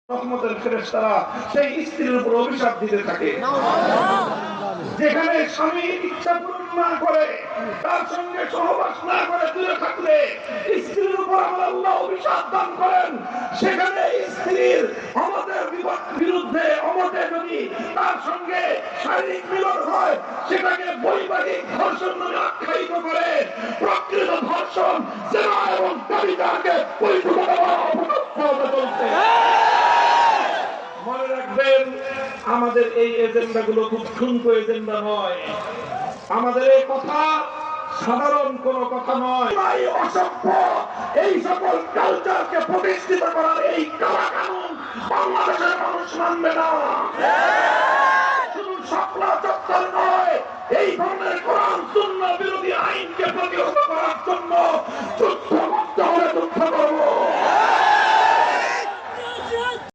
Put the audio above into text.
রহমতের ফেরেশতারা সেই স্ত্রীর উপর অভিশাপ দিতে থাকে। যেখানে স্বামী ইচ্ছা পূরণ না করে, তার সঙ্গে সহবাস না করে দূরে থাকলে স্ত্রীর উপর আমার আল্লাহ অভিশাপ দান করেন। সেখানে স্ত্রীর আমাদের বিরুদ্ধে আমাদের যদি তার সঙ্গে শারীরিক মিলন হয়, সেটাকে বৈবাহিক ধর্ষণ নামে আখ্যায়িত করে। প্রকৃত ধর্ষণ জেনা এবং ব্যভিচারকে পরিচালনা চলছে। মনে রাখবেন, আমাদের এই এজেন্ডা গুলো খুব ঠুনকো এজেন্ডা নয়। আমাদের এই কথা সাধারণ কোন কথা নয়। অসভ্য এই সকল কালচারকে প্রতিষ্ঠিত করার এই কালা কানুন বাংলাদেশের মানুষ মানবে না। শুধু শাপলা চত্বর নয়, এই ধরনের কোরআন সুন্নাহ বিরোধী আইনকে প্রতিহত করার জন্য যুদ্ধ করতে হলে যুদ্ধ করবো।